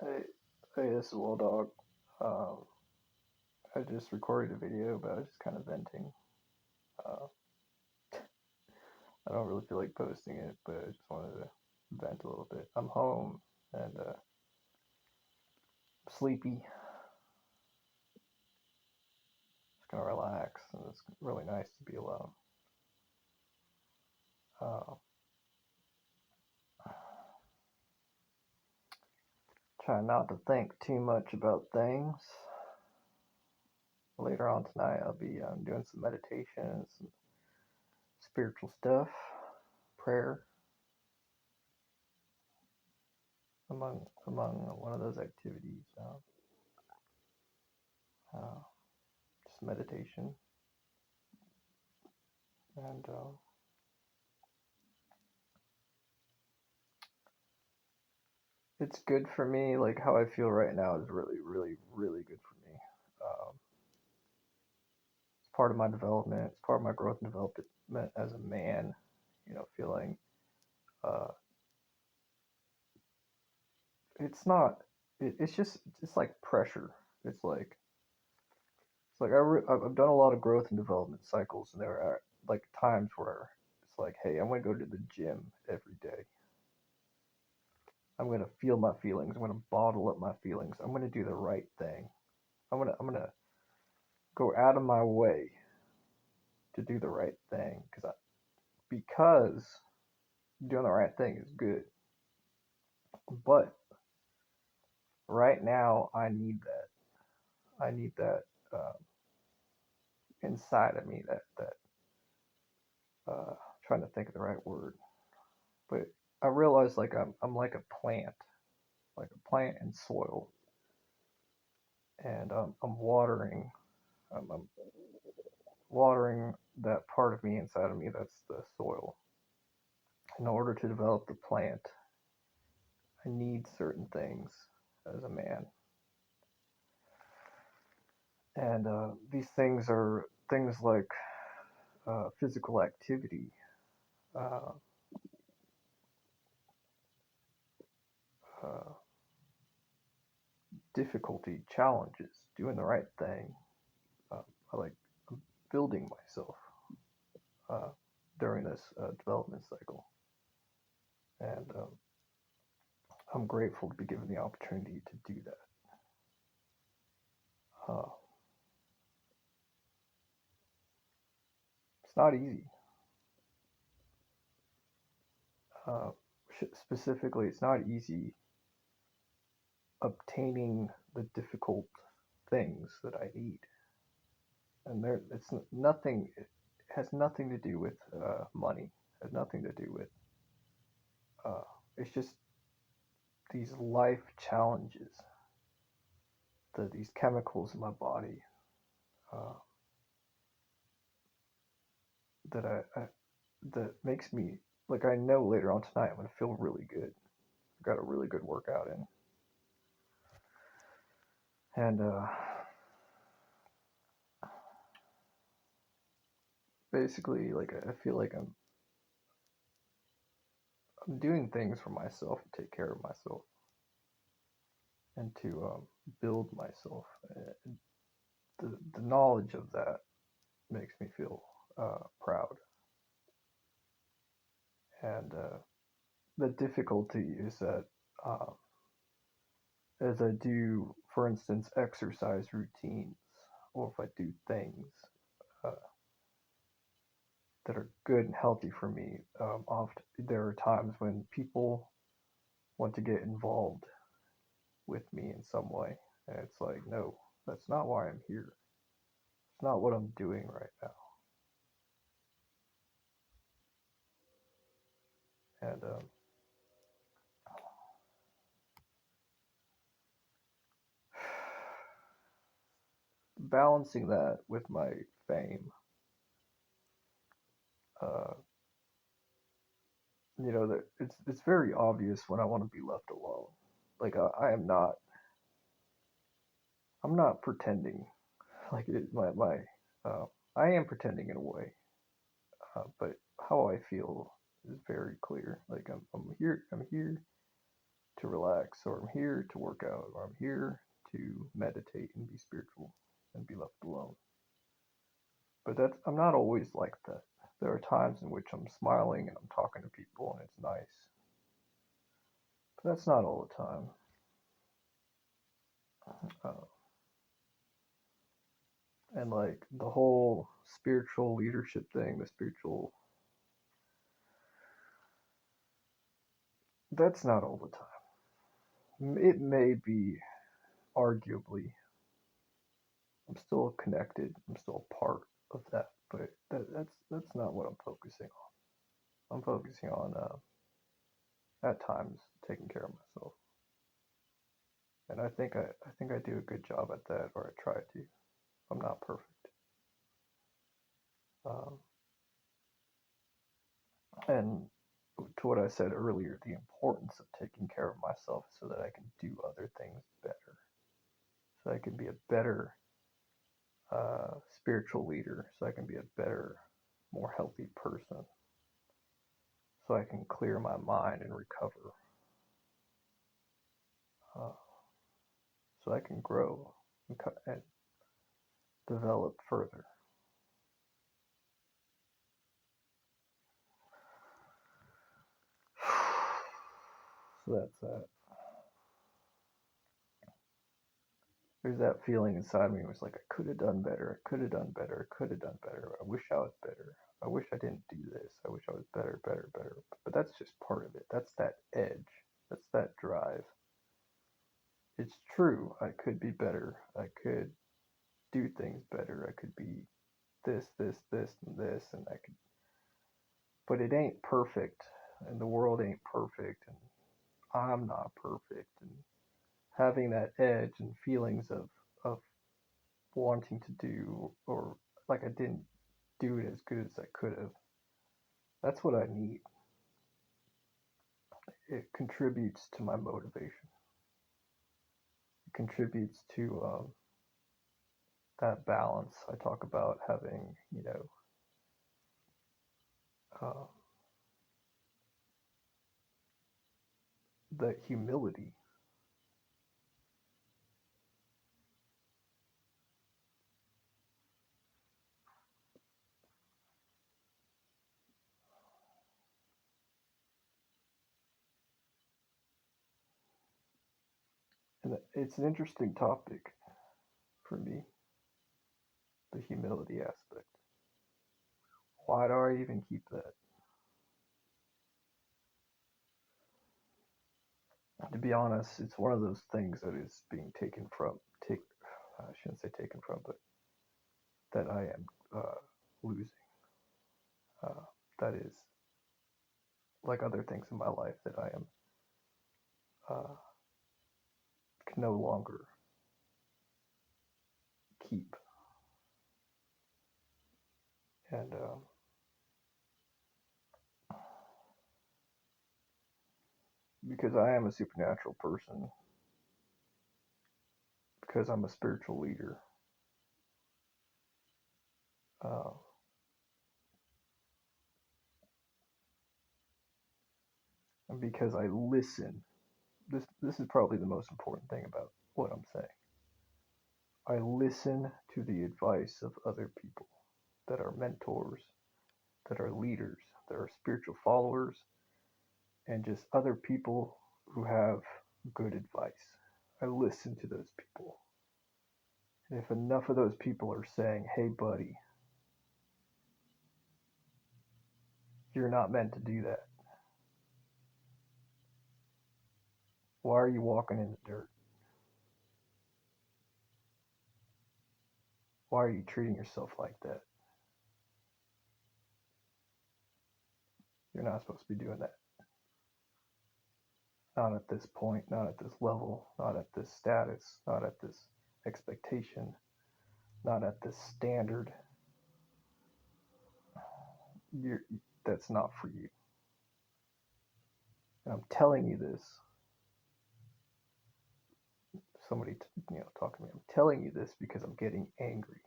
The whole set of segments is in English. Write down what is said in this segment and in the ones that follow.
Hey, hey, this is Will Dog. Um, I just recorded a video, but I was just kind of venting. Uh, I don't really feel like posting it, but I just wanted to vent a little bit. I'm home and sleepy. Just gonna relax, and it's really nice to be alone. Uh, Try not to think too much about things. Later on tonight, I'll be doing some meditation, some spiritual stuff, prayer, among one of those activities. Uh, just meditation and it's good for me. Like how I feel right now is really, really, really good for me. It's part of my development. It's part of my growth and development as a man. Feeling uh, it's not. It's just it's like pressure. It's like I've done a lot of growth and development cycles, and there are like times where it's like, hey, I'm gonna go to the gym every day. I'm gonna feel my feelings. I'm gonna bottle up my feelings. I'm gonna do the right thing. I'm gonna go out of my way to do the right thing because doing the right thing is good. But right now, I need that. I need that inside of me. Trying to think of the right word, but I realize like I'm like a plant in soil, and I'm watering. I'm watering that part of me inside of me that's the soil. In order to develop the plant, I need certain things as a man. And these things are things like physical activity, uh, uh, difficulty, challenges, doing the right thing. Uh, I like building myself uh, during this development cycle. And I'm grateful to be given the opportunity to do that. Uh, it's not easy. Uh, Specifically, it's not easy obtaining the difficult things that I need. And it's nothing. It has nothing to do with money. It has nothing to do with. Uh, it's just these life challenges, these chemicals in my body uh, I that makes me like I know later on tonight I'm gonna feel really good. I got a really good workout in, and basically like I feel like I'm doing things for myself to take care of myself and to build myself. And the knowledge of that makes me feel proud. And the difficulty is that uh, as I do, for instance, exercise routines, or if I do things uh, that are good and healthy for me, often there are times when people want to get involved with me in some way, and it's like, no, that's not why I'm here. It's not what I'm doing right now. And balancing that with my fame, uh, that it's very obvious when I want to be left alone. Like I am not. I'm not pretending. Like uh, I am pretending in a way, but how I feel is very clear. Like I'm here. I'm here to relax, or I'm here to work out, or I'm here to meditate and be spiritual and be left alone. But I'm not always like that. There are times in which I'm smiling and I'm talking to people and it's nice. But that's not all the time. Uh, and like the whole spiritual leadership thing, the spiritual, that's not all the time. It may be arguably, I'm still connected, I'm still a part of that, but that's not what I'm focusing on. I'm focusing on at times taking care of myself, and I think I do a good job at that, or I try to. I'm not perfect. Um, and to what I said earlier, the importance of taking care of myself so that I can do other things better, so I can be a better spiritual leader, so I can be a better, more healthy person, so I can clear my mind and recover, uh, so I can grow and develop further. So that's that. There's that feeling inside me. It was like I could have done better. I could have done better. I could have done better. I wish I was better. I wish I didn't do this. I wish I was better, better, better. But that's just part of it. That's that edge. That's that drive. It's true. I could be better. I could do things better. I could be this, this, this, and this, and I could. But it ain't perfect, and the world ain't perfect, and I'm not perfect, and having that edge and feelings of wanting to do, or like I didn't do it as good as I could have. That's what I need. It contributes to my motivation. It contributes to that balance I talk about having, uh, the humility. And it's an interesting topic for me, the humility aspect. Why do I even keep that? To be honest, it's one of those things that is being taken from, take, I shouldn't say taken from, but that I am losing. Uh, that is like other things in my life that I am uh, can no longer keep. And because I am a supernatural person, because I'm a spiritual leader, uh, and because I listen, this is probably the most important thing about what I'm saying. I listen to the advice of other people that are mentors, that are leaders, that are spiritual followers, and just other people who have good advice. I listen to those people. And if enough of those people are saying, hey, buddy, you're not meant to do that. Why are you walking in the dirt? Why are you treating yourself like that? You're not supposed to be doing that. Not at this point, not at this level, not at this status, not at this expectation, not at this standard. You're, that's not for you. And I'm telling you this. Somebody, talk to me. I'm telling you this because I'm getting angry.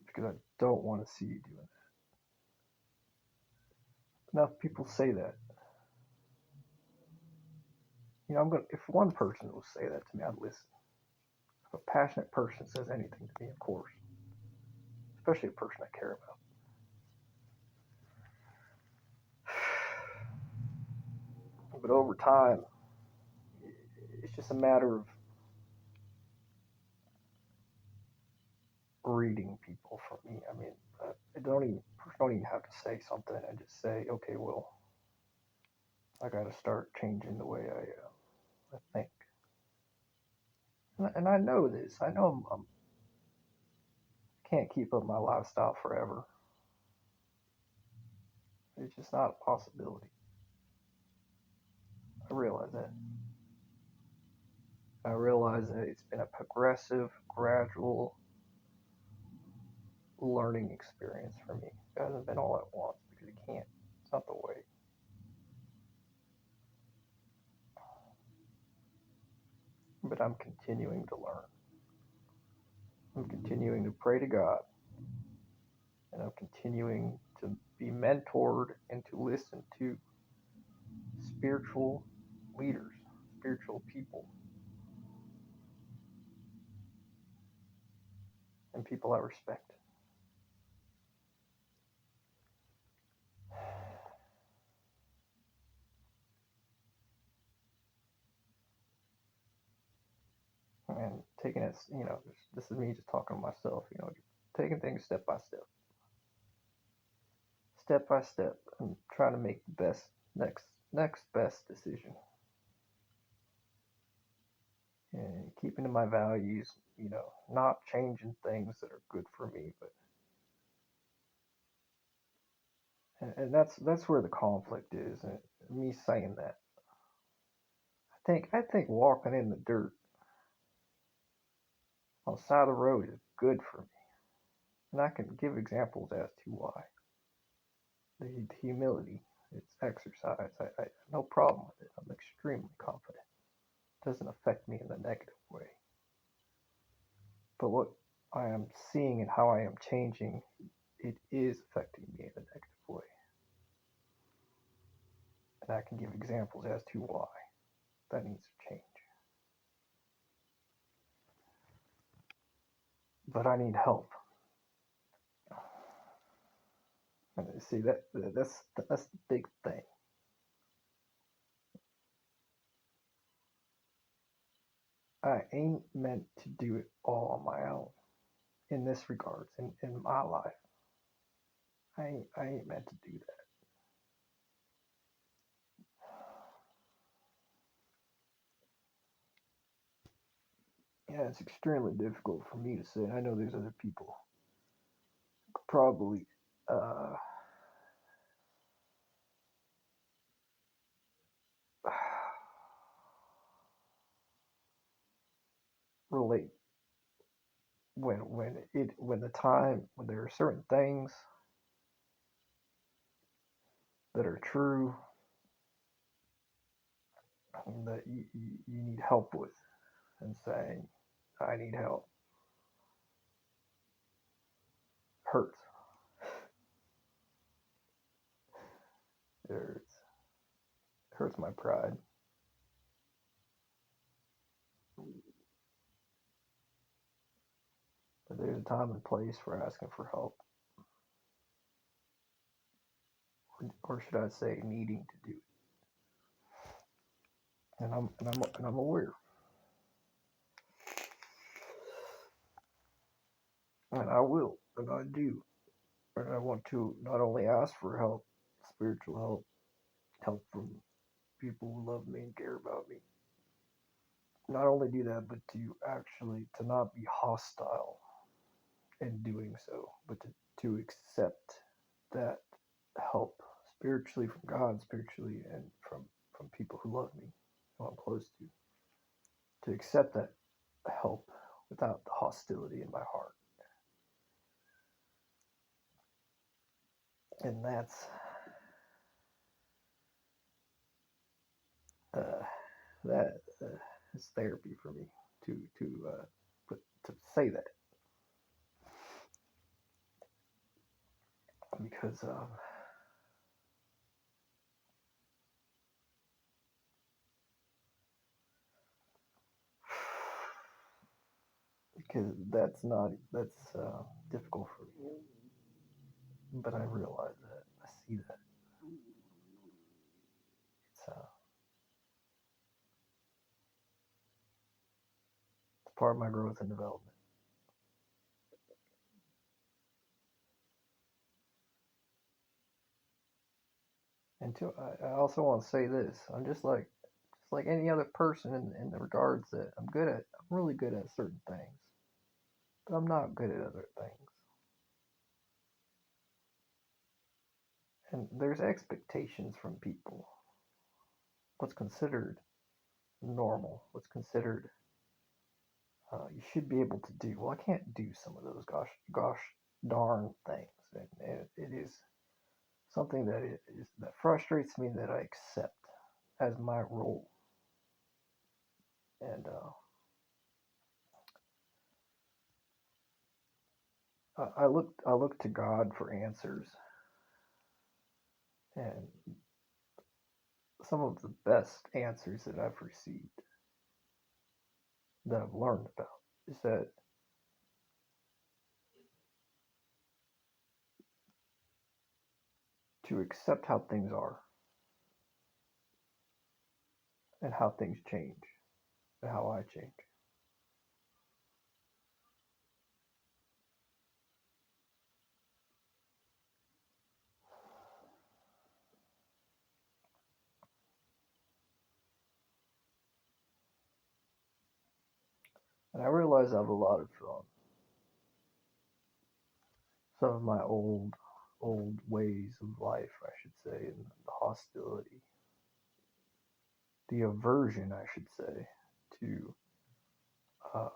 Because I don't want to see you doing that. Enough people say that. if one person will say that to me, I'd listen. If a passionate person says anything to me, of course, especially a person I care about. But over time, it's just a matter of reading people for me. I mean, don't even have to say something. I just say, okay, well, I got to start changing the way I think. And I know this. I know can't keep up my lifestyle forever. It's just not a possibility. I realize that. I realize that it's been a progressive, gradual learning experience for me. It hasn't been all at once because it can't. It's not the way. But I'm continuing to learn. I'm continuing to pray to God. And I'm continuing to be mentored and to listen to spiritual leaders, spiritual people, and people I respect. And taking it, this is me just talking to myself, taking things step by step, and trying to make the best next best decision, and keeping to my values, not changing things that are good for me, but and that's where the conflict is, and me saying that. I think walking in the dirt on the side of the road is good for me, and I can give examples as to why. The humility, it's exercise. I have no problem with it. I'm extremely confident. It doesn't affect me in a negative way. But what I am seeing and how I am changing, it is affecting me in a negative way. And I can give examples as to why that needs to change. But I need help. And see that's the big thing. I ain't meant to do it all on my own in this regards, in my life. I ain't meant to do that. Yeah, it's extremely difficult for me to say. I know there's other people who could probably uh, relate when there are certain things that are true that you need help with, and saying I need help hurts. It hurts my pride. But there's a time and place for asking for help, or should I say, needing to do it. And I'm aware, and I will, and I do, and I want to not only ask for help, spiritual help from people who love me and care about me. Not only do that, but to not be hostile in doing so, but to accept that help spiritually from God, spiritually, and from people who love me, who I'm close to accept that help without the hostility in my heart. And uh, that is therapy for me to say that, because because that's difficult for me. But I realize that. I see that. It's part of my growth and development. And I also want to say this: I'm just like any other person in the regards that I'm really good at certain things, but I'm not good at other things. And there's expectations from people. What's considered normal, what's considered you should be able to do. Well, I can't do some of those gosh darn things, and it is something that frustrates me that I accept as my role. And I look to God for answers, and some of the best answers that I've received that I've learned about is that to accept how things are and how things change and how I change. And I realize I have a lot of some of my old ways of life, I should say, and the hostility, the aversion, I should say, to uh,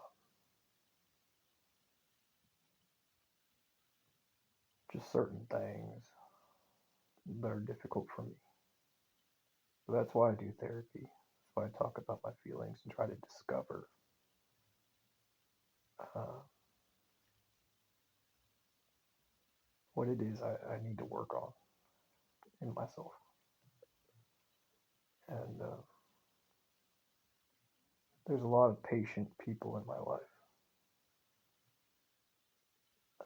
just certain things that are difficult for me. So that's why I do therapy. That's why I talk about my feelings and try to discover uh, what it is I need to work on in myself. And there's a lot of patient people in my life,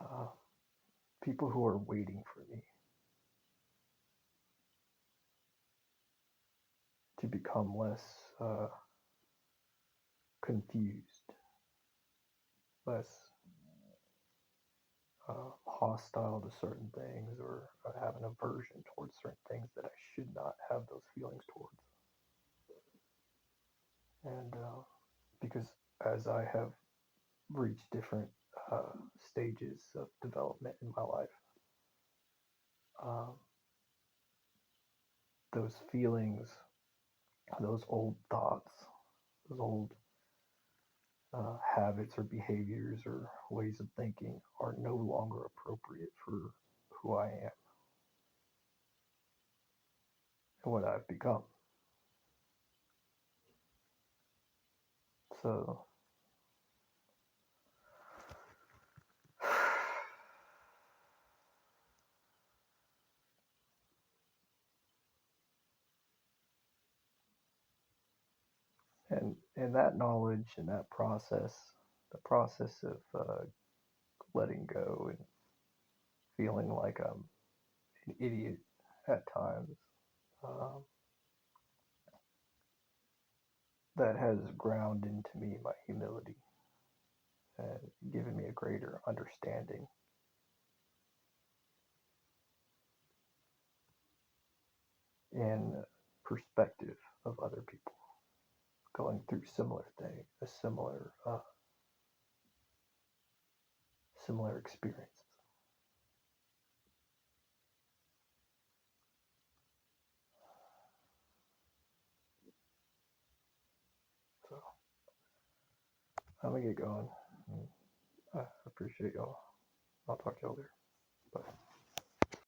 uh, people who are waiting for me to become less confused, less hostile to certain things, or have an aversion towards certain things that I should not have those feelings towards. And because as I have reached different stages of development in my life, um, those feelings, those old thoughts, those old habits or behaviors or ways of thinking are no longer appropriate for who I am and what I've become. So, and that knowledge and that process, the process of letting go and feeling like I'm an idiot at times, um, that has ground into me my humility and given me a greater understanding and perspective of other people going through similar things, a similar experiences. So I'm gonna get going. I appreciate y'all. I'll talk to y'all later. Bye.